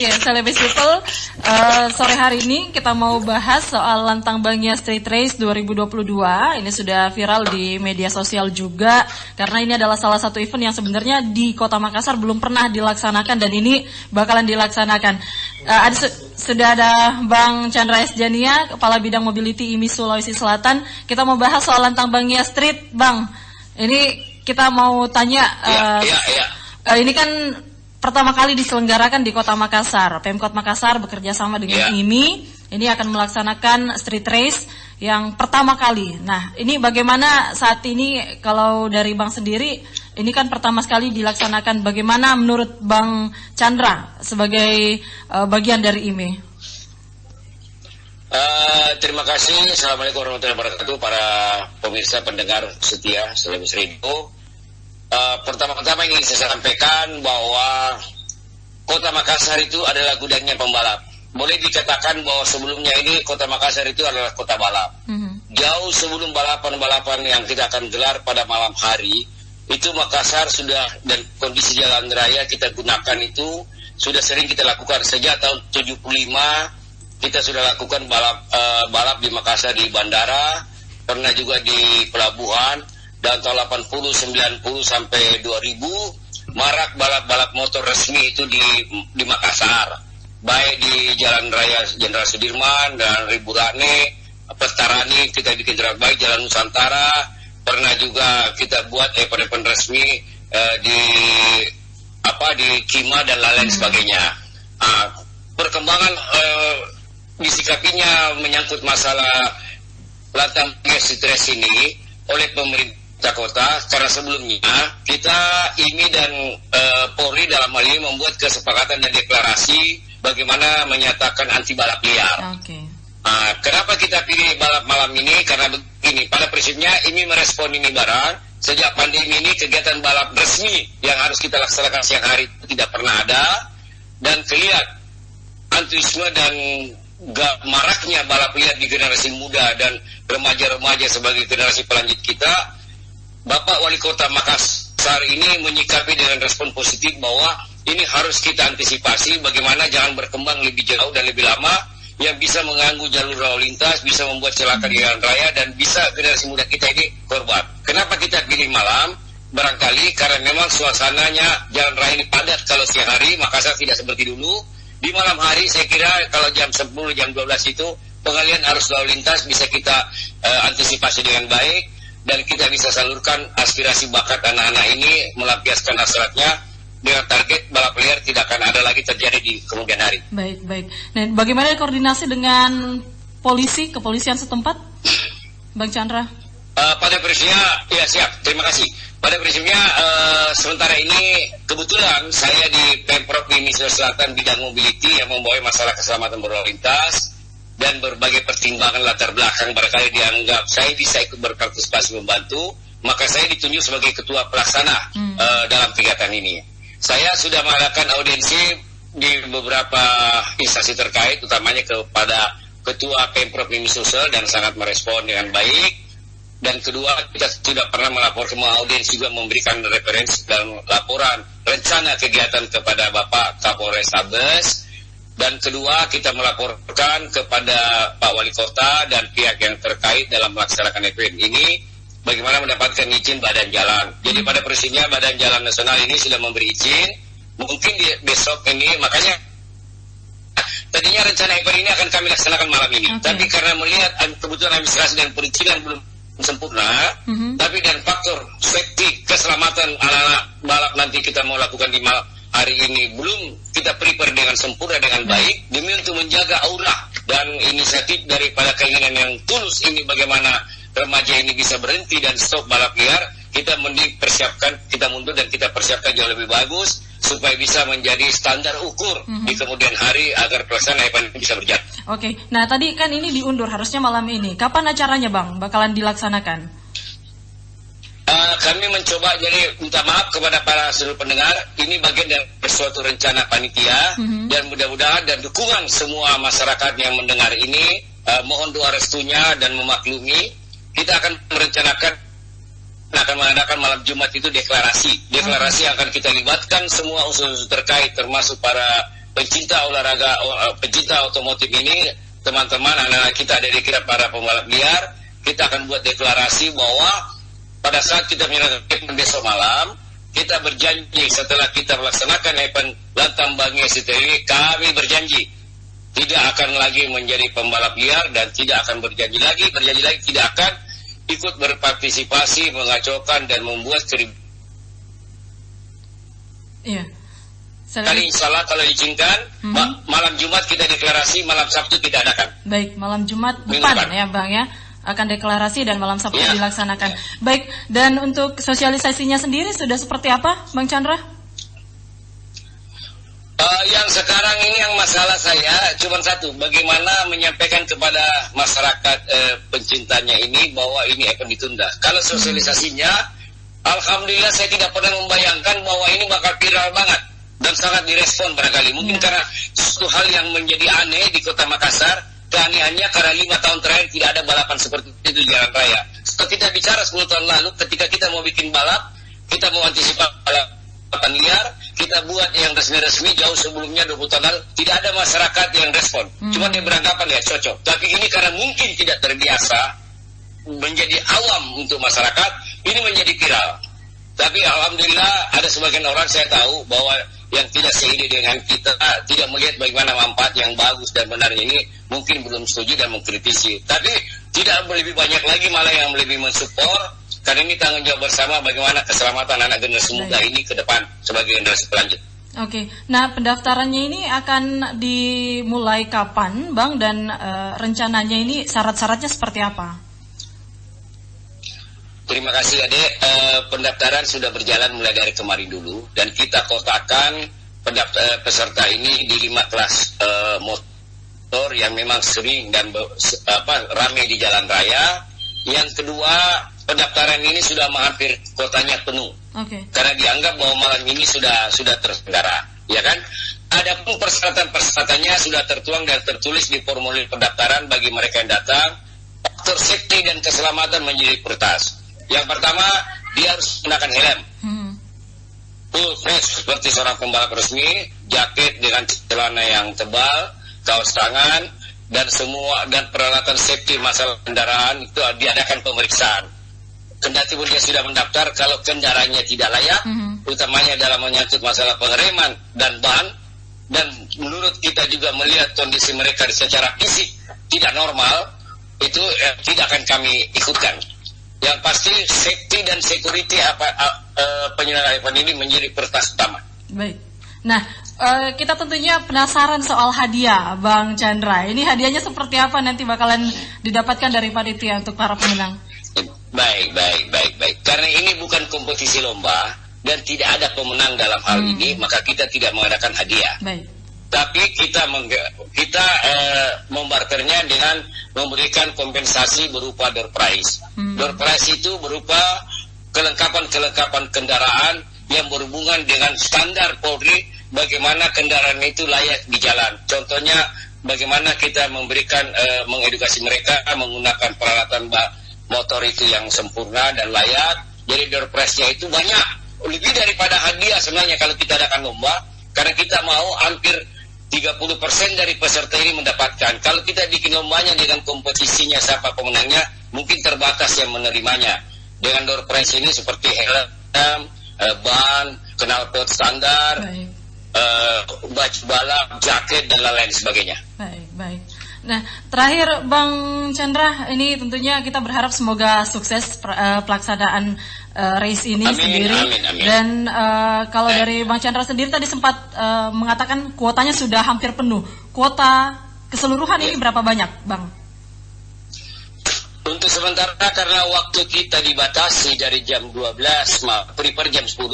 Ya, Celebes People, sore hari ini kita mau bahas soal Lantang Bangnya Street Race 2022. Ini sudah viral di media sosial juga, karena ini adalah salah satu event yang sebenarnya di Kota Makassar belum pernah dilaksanakan dan ini bakalan dilaksanakan. Sudah ada Bang Chandra S. Jania, Kepala Bidang Mobility IMI Sulawesi Selatan. Kita mau bahas soal Lantang Bangnya Street, Bang. Ini kita mau tanya, ini kan pertama kali diselenggarakan di Kota Makassar. Pemkot Makassar bekerja sama dengan IMI. Ini akan melaksanakan street race yang pertama kali. Nah, ini bagaimana saat ini kalau dari Bang sendiri, ini kan pertama sekali dilaksanakan. Bagaimana menurut Bang Chandra sebagai bagian dari IMI? Terima kasih. Assalamualaikum warahmatullahi wabarakatuh para pemirsa pendengar setia Celebes Radio. Pertama-tama ingin saya sampaikan bahwa Kota Makassar itu adalah gudangnya pembalap. Boleh dikatakan bahwa sebelumnya ini Kota Makassar itu adalah kota balap. Jauh sebelum balapan-balapan yang kita akan gelar pada malam hari, itu Makassar sudah, dan kondisi jalan raya kita gunakan itu sudah sering kita lakukan. Sejak tahun 75 kita sudah lakukan balap di Makassar, di bandara, pernah juga di pelabuhan. Dan tahun 80, 90 sampai 2000 marak balap-balap motor resmi itu di Makassar, baik di Jalan Raya Jenderal Sudirman dan Riburane, Pestarani kita bikin track, baik Jalan Nusantara, pernah juga kita buat event resmi di Kima dan lain sebagainya. Perkembangan disikapinya menyangkut masalah Lantang Street Race ini oleh pemerintah kota, karena sebelumnya kita IMI dan Polri dalam hal ini membuat kesepakatan dan deklarasi bagaimana menyatakan anti balap liar. Kenapa kita pilih balap malam ini? Karena begini, pada prinsipnya IMI merespon ini barang. Sejak pandemi ini kegiatan balap resmi yang harus kita laksanakan siang hari tidak pernah ada, dan kelihatan antusiasme dan maraknya balap liar di generasi muda dan remaja-remaja sebagai generasi pelanjut kita. Bapak Wali Kota Makassar ini menyikapi dengan respon positif bahwa ini harus kita antisipasi bagaimana jangan berkembang lebih jauh dan lebih lama yang bisa mengganggu jalur lalu lintas, bisa membuat celaka di jalan raya, dan bisa generasi muda kita ini korban. Kenapa kita pilih malam? Barangkali karena memang suasananya jalan raya ini padat kalau siang hari, Makassar tidak seperti dulu. Di malam hari saya kira kalau jam 10, jam 12 itu pengalihan arus lalu lintas bisa kita antisipasi dengan baik. Dan kita bisa salurkan aspirasi bakat anak-anak ini, melampiaskan hasratnya dengan target balap liar tidak akan ada lagi terjadi di kemudian hari. Baik. Nah, bagaimana koordinasi dengan kepolisian setempat, Bang Chandra? Pada prinsipnya, ya siap, terima kasih. Pada prinsipnya, sementara ini kebetulan saya di Pemprov IMI Sulawesi Selatan bidang mobility yang membawa masalah keselamatan berlalu lintas. Dan berbagai pertimbangan latar belakang barangkali dianggap saya bisa ikut berpartisipasi membantu, maka saya ditunjuk sebagai ketua pelaksana dalam kegiatan ini. Saya sudah mengadakan audiensi di beberapa instansi terkait, utamanya kepada ketua Pemprov IMI Sulsel, dan sangat merespon dengan baik. Dan kedua, kita sudah pernah melaporkan audiensi juga memberikan referensi dan laporan rencana kegiatan kepada Bapak Kapolres Tabes. Dan kedua, kita melaporkan kepada Pak Wali Kota dan pihak yang terkait dalam melaksanakan event ini bagaimana mendapatkan izin badan jalan. Jadi pada prinsipnya Badan Jalan Nasional ini sudah memberi izin. Mungkin besok ini, makanya tadinya rencana event ini akan kami laksanakan malam ini. Tapi karena melihat kebutuhan administrasi dan perizinan belum sempurna, tapi dan faktor safety, keselamatan anak-anak balap nanti kita mau lakukan di malam hari ini belum kita prepare dengan sempurna dengan baik, demi untuk menjaga aura dan inisiatif daripada keinginan yang tulus ini bagaimana remaja ini bisa berhenti dan stop balap liar. Kita persiapkan, kita mundur dan kita persiapkan jauh lebih bagus supaya bisa menjadi standar ukur di kemudian hari agar pelaksanaan event bisa berjalan. Nah tadi kan ini diundur harusnya malam ini. Kapan acaranya, Bang? Bakalan dilaksanakan? Kami mencoba, jadi minta maaf kepada para seluruh pendengar, ini bagian dari suatu rencana panitia, dan mudah-mudahan dan dukungan semua masyarakat yang mendengar ini, mohon doa restunya dan memaklumi. Kita akan mengadakan malam Jumat itu deklarasi yang akan kita libatkan semua unsur-unsur terkait, termasuk para pencinta olahraga, pencinta otomotif ini, teman-teman, anak-anak kita dari kira para pembalap liar, kita akan buat deklarasi bahwa pada saat kita menyerahkan event besok malam, kita berjanji setelah kita melaksanakan event Lantang Bangia STTW, kami berjanji tidak akan lagi menjadi pembalap liar dan tidak akan berjanji lagi tidak akan ikut berpartisipasi, mengacaukan dan membuat keributan. Iya. Kali insya Allah kalau diizinkan, malam Jumat kita deklarasi, malam Sabtu kita adakan. Baik, malam Jumat depan ya Bang ya, akan deklarasi dan malam Sabtu dilaksanakan. Baik, dan untuk sosialisasinya sendiri sudah seperti apa Bang Chandra? Yang sekarang ini yang masalah saya cuma satu, bagaimana menyampaikan kepada masyarakat pencintanya ini bahwa ini akan ditunda. Kalau sosialisasinya, alhamdulillah saya tidak pernah membayangkan bahwa ini bakal viral banget dan sangat direspon barangkali. Mungkin karena suatu hal yang menjadi aneh di Kota Makassar, keanehannya karena 5 tahun terakhir tidak ada balapan seperti itu di jalan raya. Setelah kita bicara 10 tahun lalu, ketika kita mau bikin balap, kita mau antisipasi balapan liar, kita buat yang resmi-resmi jauh sebelumnya 20 tahun lalu, tidak ada masyarakat yang respon. Cuma dia beranggapan ya cocok. Tapi ini karena mungkin tidak terbiasa, menjadi awam untuk masyarakat, ini menjadi viral. Tapi alhamdulillah ada sebagian orang saya tahu bahwa yang tidak seide dengan kita, tidak melihat bagaimana manfaat yang bagus dan benar ini, mungkin belum setuju dan mengkritisi. Tapi tidak lebih banyak lagi malah yang lebih mensupport, karena ini tanggung jawab bersama bagaimana keselamatan anak generasi muda ini ke depan sebagai generasi pelanjut. Oke, nah pendaftarannya ini akan dimulai kapan Bang, dan rencananya ini syarat-syaratnya seperti apa? Terima kasih Adek, pendaftaran sudah berjalan mulai dari kemarin dulu, dan kita kotakan peserta ini di 5 kelas motor yang memang sering dan ramai di jalan raya. Yang kedua, pendaftaran ini sudah hampir kotanya penuh, karena dianggap bahwa malam ini sudah terselenggara, ya kan? Adapun persyaratan-persyaratannya sudah tertuang dan tertulis di formulir pendaftaran bagi mereka yang datang. Faktor safety dan keselamatan menjadi prioritas. Yang pertama, dia harus menggunakan helm, full face seperti seorang pembalap resmi, jaket dengan celana yang tebal, kaos tangan, dan peralatan safety masalah kendaraan itu diadakan pemeriksaan. Kendati pun dia sudah mendaftar, kalau kendaraannya tidak layak, utamanya dalam menyangkut masalah pengereman dan ban, dan menurut kita juga melihat kondisi mereka secara fisik tidak normal, itu tidak akan kami ikutkan. Yang pasti safety dan security penyelenggaraan event ini menjadi prioritas utama. Baik. Nah, kita tentunya penasaran soal hadiah, Bang Chandra. Ini hadiahnya seperti apa nanti bakalan didapatkan dari panitia untuk para pemenang? Baik. Karena ini bukan kompetisi lomba dan tidak ada pemenang dalam hal ini, maka kita tidak mengadakan hadiah. Baik. Tapi kita membarternya dengan memberikan kompensasi berupa door prize. Door prize itu berupa kelengkapan kendaraan yang berhubungan dengan standar Polri, bagaimana kendaraan itu layak di jalan. Contohnya bagaimana kita memberikan mengedukasi mereka menggunakan peralatan motor itu yang sempurna dan layak. Jadi door prize-nya itu banyak, lebih daripada hadiah sebenarnya kalau kita adakan lomba, karena kita mau hampir 30% dari peserta ini mendapatkan. Kalau kita bikin lombanya dengan kompetisinya siapa pemenangnya, mungkin terbatas yang menerimanya. Dengan door prize ini seperti helm, ban, knalpot standar, baju balap, jaket, dan lain-lain sebagainya. Baik. Nah, terakhir Bang Chandra, ini tentunya kita berharap semoga sukses pelaksanaan race ini sendiri. Amin. Dan kalau dari Bang Chandra sendiri tadi sempat mengatakan kuotanya sudah hampir penuh. Kuota keseluruhan ini berapa banyak, Bang? Untuk sementara karena waktu kita dibatasi dari jam 12, prepare jam 10,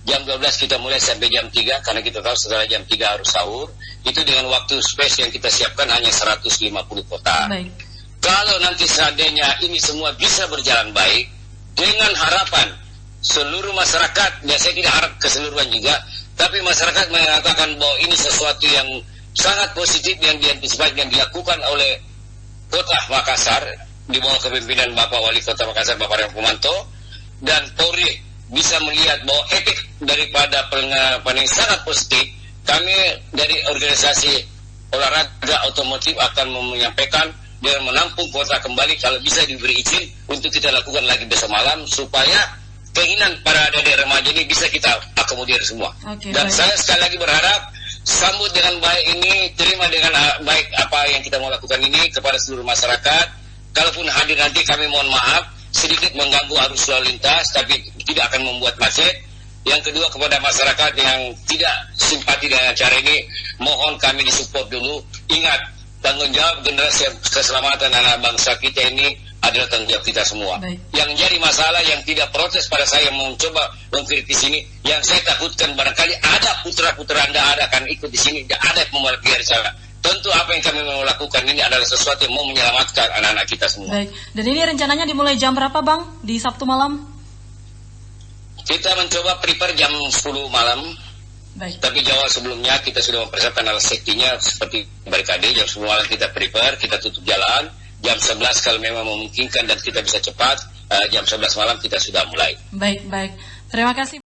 jam 12 kita mulai sampai jam 3, karena kita tahu setelah jam 3 harus sahur. Itu dengan waktu space yang kita siapkan hanya 150 kota. Baik. Kalau nanti seandainya ini semua bisa berjalan baik, dengan harapan seluruh masyarakat, ya saya tidak harap keseluruhan juga, tapi masyarakat mengatakan bahwa ini sesuatu yang sangat positif yang diantisipasi dan dilakukan oleh Kota Makassar di bawah kepemimpinan Bapak Wali Kota Makassar, Bapak Rangkumanto, dan Polri bisa melihat bahwa efek daripada penanganan yang sangat positif kami dari organisasi olahraga otomotif akan menyampaikan dengan menampung kuota kembali kalau bisa diberi izin untuk kita lakukan lagi besok malam supaya keinginan para adik remaja ini bisa kita akomodir semua. Dan saya sekali lagi berharap sambut dengan baik ini, terima dengan baik apa yang kita mau lakukan ini kepada seluruh masyarakat. Kalaupun hadir nanti kami mohon maaf sedikit mengganggu arus lalu lintas, tapi tidak akan membuat macet. Yang kedua kepada masyarakat yang tidak simpati dengan acara ini, mohon kami disupport dulu. Ingat, tanggung jawab generasi keselamatan anak bangsa kita ini adalah tanggung jawab kita semua. Yang jadi masalah yang tidak protes pada saya mencoba mengkritis ini, yang saya takutkan barangkali ada putra-putra Anda akan ikut di sini, ada membuat di sana. Tentu apa yang kami mau lakukan ini adalah sesuatu yang mau menyelamatkan anak-anak kita semua. Baik. Dan ini rencananya dimulai jam berapa, Bang? Di Sabtu malam? Kita mencoba prepare jam 10 malam. Baik. Tapi jauh sebelumnya kita sudah mempersiapkan alat safety-nya seperti barikade. Jam 10 malam kita prepare, kita tutup jalan. Jam 11 kalau memang memungkinkan dan kita bisa cepat, jam 11 malam kita sudah mulai. Baik. Terima kasih.